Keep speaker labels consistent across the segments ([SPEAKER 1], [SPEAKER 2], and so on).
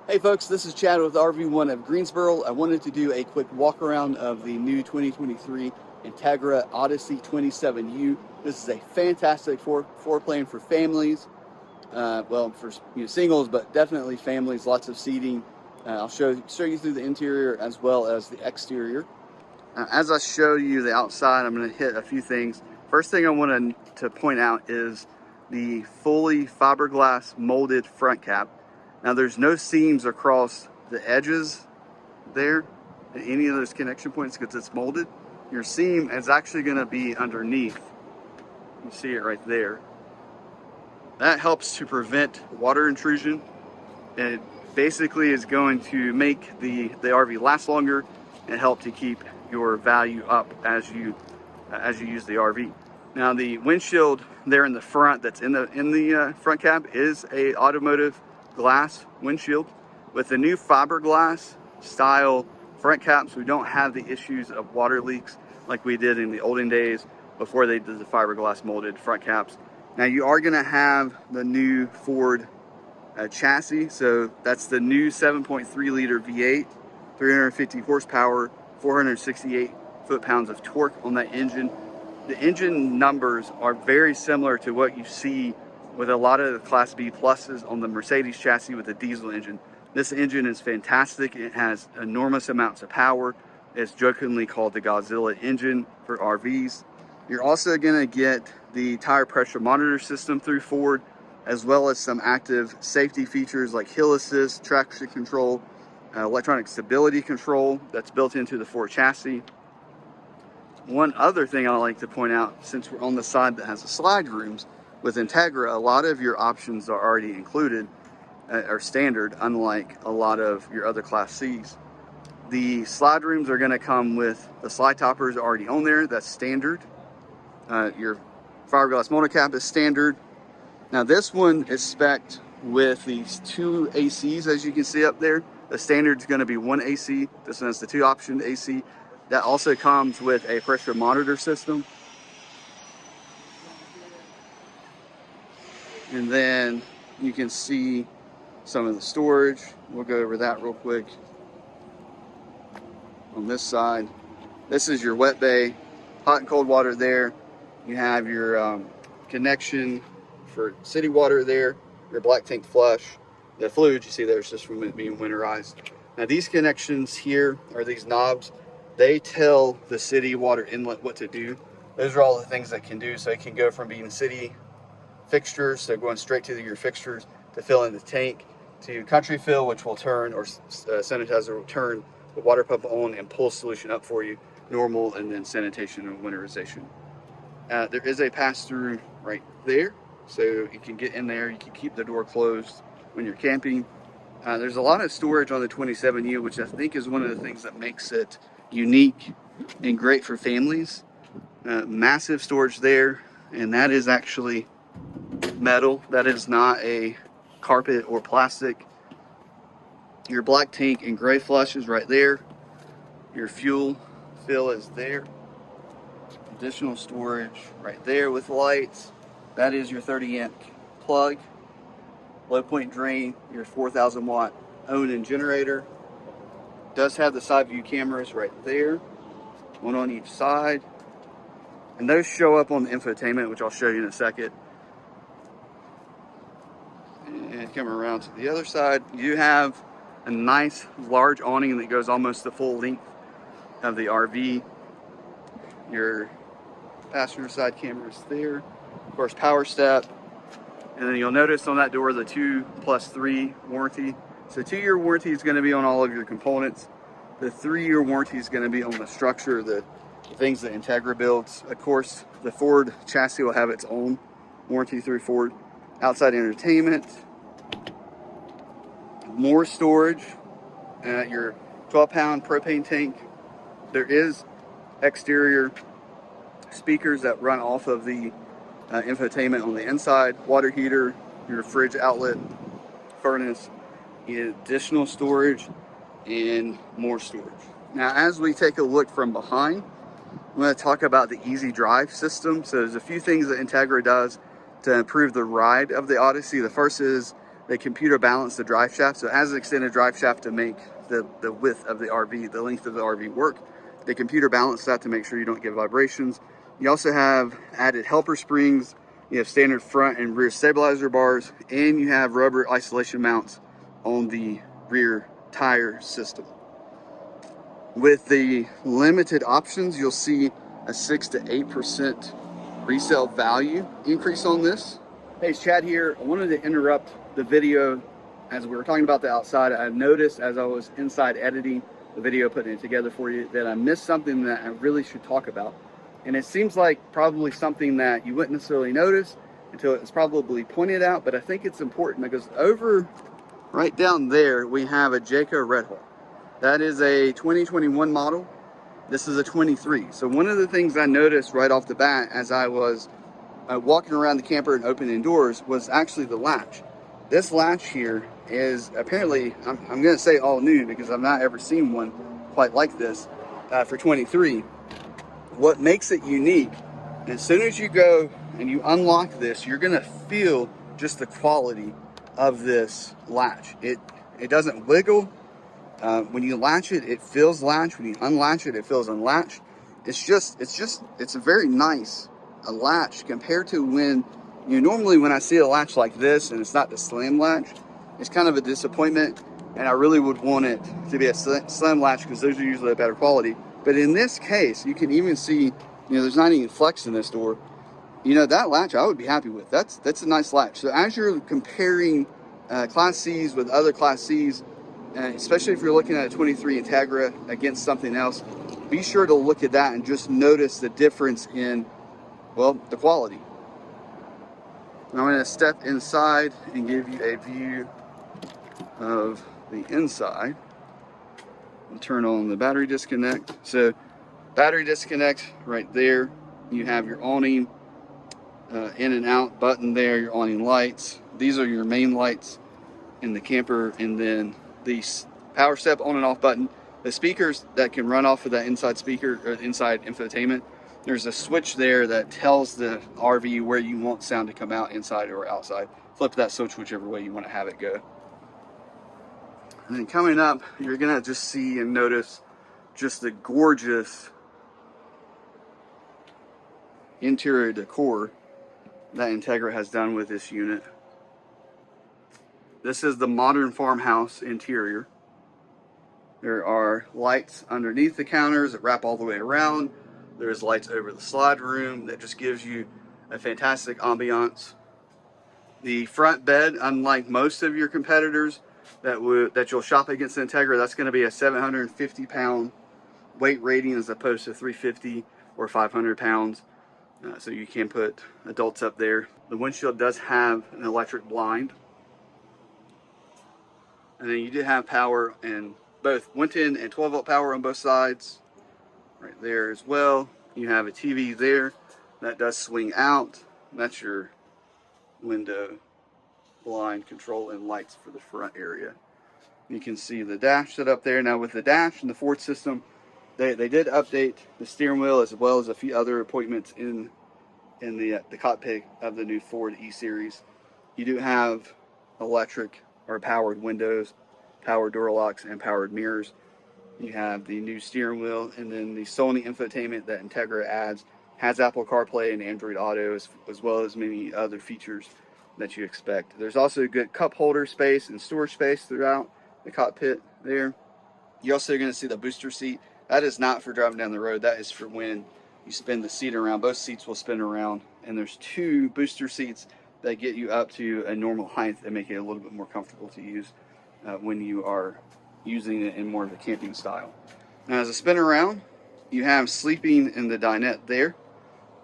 [SPEAKER 1] Hey folks, this is Chad with RV1 of Greensboro. I wanted to do a quick walk around of the new 2023 Entegra Odyssey 27U. This is a fantastic floor plan for families. Well, for singles, but definitely families. Lots of seating. I'll show you through the interior as well as the exterior. As I show you the outside, I'm going to hit a few things. First thing I want to point out is the fully fiberglass molded front cap. Now there's no seams across the edges there at any of those connection points because it's molded. Your seam is actually going to be underneath. You see it right there. That helps to prevent water intrusion. And it basically is going to make the RV last longer and help to keep your value up as you use the RV. Now the windshield there in the front that's in the front cab is a automotive glass windshield. With the new fiberglass style front caps, we don't have the issues of water leaks like we did in the olden days before they did the fiberglass molded front caps. Now you are going to have the new Ford chassis, so that's the new 7.3 liter V8, 350 horsepower, 468 foot-pounds of torque on that engine. The engine numbers are very similar to what you see with a lot of the Class B pluses on the Mercedes chassis with the diesel engine. This engine is fantastic. It has enormous amounts of power. It's jokingly called the Godzilla engine for RVs. You're also going to get the tire pressure monitor system through Ford, as well as some active safety features like hill assist, traction control, electronic stability control that's built into the Ford chassis. One other thing I like to point out, since we're on the side that has the slide rooms, with Entegra, a lot of your options are already included, or standard, unlike a lot of your other Class Cs. The slide rooms are going to come with the slide toppers already on there. That's standard. Your fiberglass motor cap is standard. Now this one is spec'd with these two ACs, as you can see up there. The standard is going to be one AC. This one has the two option AC. That also comes with a pressure monitor system. And then you can see some of the storage. We'll go over that real quick. On this side, this is your wet bay, hot and cold water there. You have your connection for city water there, your black tank flush. The fluid you see there is just from it being winterized. Now these connections here, are these knobs, they tell the city water inlet what to do. Those are all the things that can do. So it can go from being city fixtures, so going straight to your fixtures to fill in the tank, to country fill, which will turn, or sanitizer will turn the water pump on and pull solution up for you, normal, and then sanitation and winterization. There is a pass-through right there, so you can get in there. You can keep the door closed when you're camping. There's a lot of storage on the 27U, which I think is one of the things that makes it unique and great for families. Massive storage there, and that is actually metal. That is not a carpet or plastic. Your black tank and gray flush is right there. Your fuel fill is there. Additional storage right there with lights. That is your 30-amp plug. Low point drain, your 4,000 watt Awning generator. Does have the side view cameras right there, one on each side. And those show up on the infotainment, which I'll show you in a second. And come around to the other side, you have a nice large awning that goes almost the full length of the RV. Your passenger side cameras there, of course power step, and then you'll notice on that door the 2+3 warranty. So 2-year warranty is going to be on all of your components. The 3-year warranty is going to be on the structure, the things that Entegra builds. Of course, the Ford chassis will have its own warranty through Ford. Outside entertainment, more storage, your 12-pound propane tank. There is exterior speakers that run off of the infotainment on the inside, water heater, your fridge outlet, furnace, additional storage, and more storage. Now, as we take a look from behind, I'm going to talk about the easy drive system. So there's a few things that Entegra does to improve the ride of the Odyssey. The first is They computer balance the drive shaft, so it has an extended drive shaft to make the width of the RV, the length of the RV work. They computer balance that to make sure you don't get vibrations. You also have added helper springs. You have standard front and rear stabilizer bars, and you have rubber isolation mounts on the rear tire system. With the limited options, you'll see a 6 to 8% resale value increase on this. Hey, it's Chad here. I wanted to interrupt the video as we were talking about the outside. I noticed as I was inside editing the video, putting it together for you, that I missed something that I really should talk about. And it seems like probably something that you wouldn't necessarily notice until it's probably pointed out, but I think it's important because over right down there, we have a Decor Red Hole. That is a 2021 model. This is a 23. So one of the things I noticed right off the bat as I was walking around the camper and opening doors was actually the latch. This latch here is apparently, I'm going to say all new because I've not ever seen one quite like this for 23. What makes it unique, as soon as you go and you unlock this, you're going to feel just the quality of this latch. It doesn't wiggle. When you latch it, it feels latched. When you unlatch it, it feels unlatched. It's a very nice latch compared to when, normally when I see a latch like this and it's not the slam latch, it's kind of a disappointment, and I really would want it to be a slam latch because those are usually a better quality. But in this case, you can even see, there's not even flex in this door. That latch I would be happy with. That's a nice latch. So as you're comparing Class C's with other Class C's, especially if you're looking at a 23 Entegra against something else, be sure to look at that and just notice the difference in, well, the quality. Now I'm going to step inside and give you a view of the inside. I'll turn on the battery disconnect. So battery disconnect right there. You have your awning in and out button there, your awning lights. These are your main lights in the camper, and then the power step on and off button. The speakers that can run off of that inside speaker or inside infotainment, there's a switch there that tells the RV where you want sound to come out, inside or outside. Flip that switch whichever way you want to have it go. And then coming up, you're gonna just see and notice just the gorgeous interior decor that Entegra has done with this unit. This is the modern farmhouse interior. There are lights underneath the counters that wrap all the way around. There's lights over the slide room that just gives you a fantastic ambiance. The front bed, unlike most of your competitors that you'll shop against Entegra, that's going to be a 750-pound weight rating as opposed to 350 or 500 pounds. So you can put adults up there. The windshield does have an electric blind. And then you do have power in both 110 and 12 volt power on both sides. Right there as well. You have a TV there that does swing out. That's your window blind control and lights for the front area. You can see the dash set up there. Now with the dash and the Ford system, they did update the steering wheel as well as a few other appointments in the cockpit of the new Ford E-Series. You do have electric or powered windows, powered door locks, and powered mirrors. You have the new steering wheel, and then the Sony infotainment that Entegra adds has Apple CarPlay and Android Auto, as well as many other features that you expect. There's also good cup holder space and storage space throughout the cockpit there. You're also going to see the booster seat. That is not for driving down the road. That is for when you spin the seat around. Both seats will spin around, and there's 2 booster seats that get you up to a normal height and make it a little bit more comfortable to use when you are using it in more of a camping style. Now as I spin around, you have sleeping in the dinette there.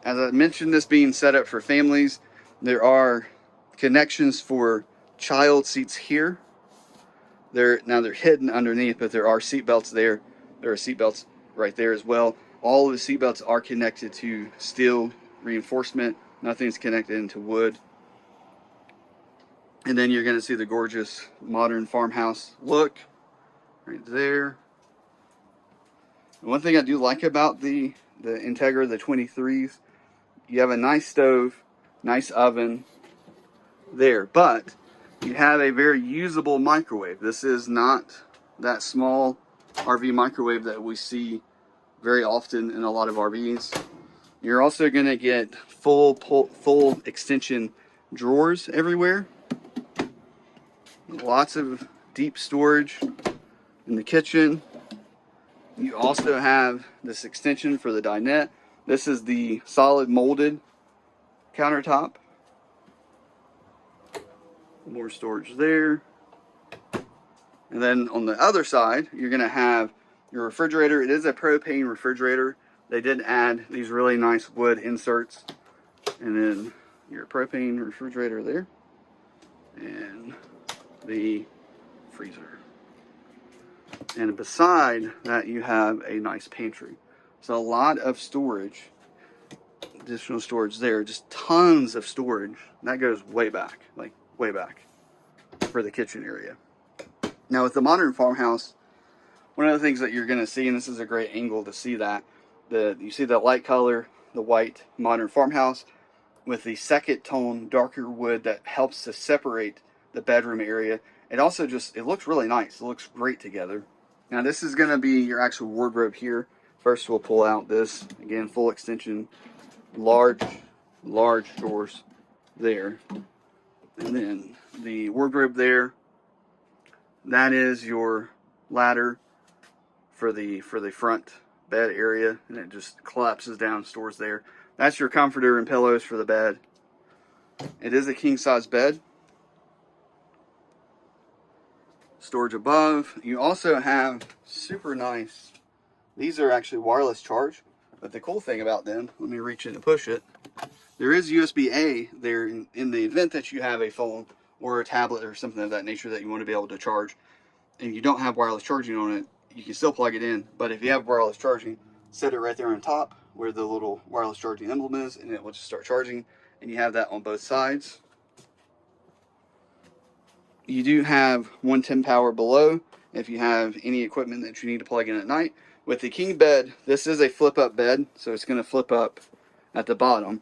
[SPEAKER 1] As I mentioned, this being set up for families, there are connections for child seats here. Now they're hidden underneath, but there are seat belts there. There are seat belts right there as well. All of the seat belts are connected to steel reinforcement. Nothing's connected into wood. And then you're going to see the gorgeous modern farmhouse look right there. And one thing I do like about the Entegra, the 23s, you have a nice stove, nice oven there. But you have a very usable microwave. This is not that small RV microwave that we see very often in a lot of RVs. You're also going to get full extension drawers everywhere. Lots of deep storage in the kitchen. You also have this extension for the dinette. This is the solid molded countertop. More storage there. And then on the other side, you're going to have your refrigerator. It is a propane refrigerator. They did add these really nice wood inserts. And then your propane refrigerator there. And the freezer. And beside that, you have a nice pantry. So a lot of storage, additional storage there, just tons of storage. That goes way back, like way back for the kitchen area. Now with the modern farmhouse, one of the things that you're going to see, and this is a great angle to see that, you see the light color, the white modern farmhouse with the second tone darker wood that helps to separate the bedroom area. It also it looks really nice. It looks great together. Now this is going to be your actual wardrobe here. First we'll pull out this, again, full extension, large drawers there. And then the wardrobe there, that is your ladder for the front bed area, and it just collapses down, stores there. That's your comforter and pillows for the bed. It is a king size bed. Storage above. You also have super nice, these are actually wireless charge, but the cool thing about them, let me reach in and push it, there is USB-A there in the event that you have a phone or a tablet or something of that nature that you want to be able to charge and you don't have wireless charging on it, you can still plug it in. But if you have wireless charging, set it right there on top where the little wireless charging emblem is, and it will just start charging, and you have that on both sides. You do have 110 power below if you have any equipment that you need to plug in at night. With the king bed, this is a flip up bed, so it's going to flip up at the bottom.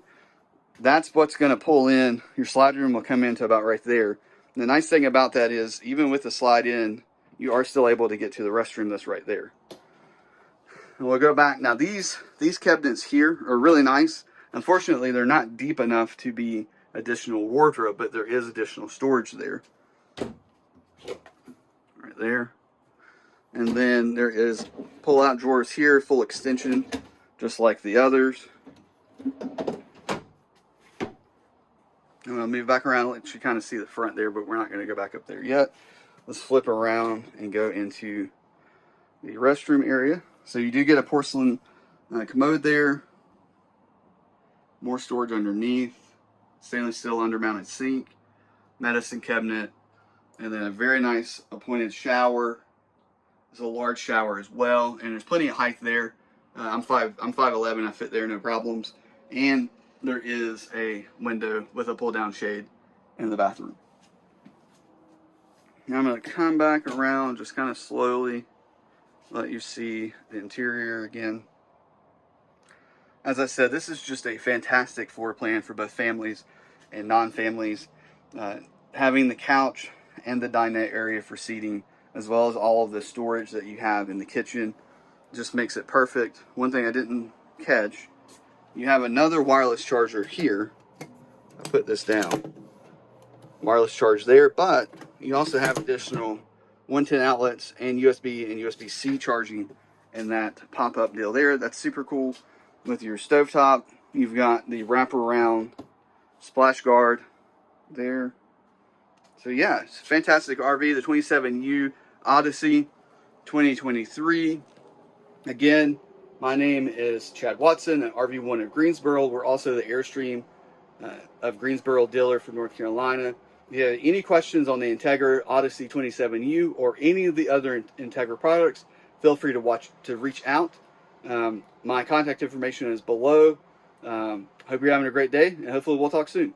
[SPEAKER 1] That's what's going to pull in. Your slide room will come into about right there. And the nice thing about that is, even with the slide in, you are still able to get to the restroom that's right there. And we'll go back. Now these cabinets here are really nice. Unfortunately, they're not deep enough to be additional wardrobe, but there is additional storage there. Right there. And then there is pull-out drawers here, full extension, just like the others. I'm going to move back around, let you kind of see the front there, but we're not going to go back up there yet. Let's flip around and go into the restroom area. So you do get a porcelain commode there. More storage underneath. Stainless steel undermounted sink. Medicine cabinet. And then a very nice appointed shower. It's a large shower as well. And there's plenty of height there. I'm 5'11", I fit there, no problems. And there is a window with a pull-down shade in the bathroom. Now I'm going to come back around, just kind of slowly let you see the interior again. As I said, this is just a fantastic floor plan for both families and non-families. Having the couch and the dinette area for seating, as well as all of the storage that you have in the kitchen, just makes it perfect. One thing I didn't catch, you have another wireless charger here. I put this down. Wireless charge there, but you also have additional 110 outlets and USB and USB-C charging in that pop-up deal there. That's super cool. With your stovetop, you've got the wraparound splash guard there. So yeah, it's a fantastic RV, the 27U Odyssey 2023. Again, my name is Chad.Watson at RV1 of Greensboro. We're also the Airstream of Greensboro dealer for North Carolina. If you have any questions on the Entegra Odyssey 27U or any of the other Entegra products, feel free to reach out. My contact information is below. Hope you're having a great day, and hopefully we'll talk soon.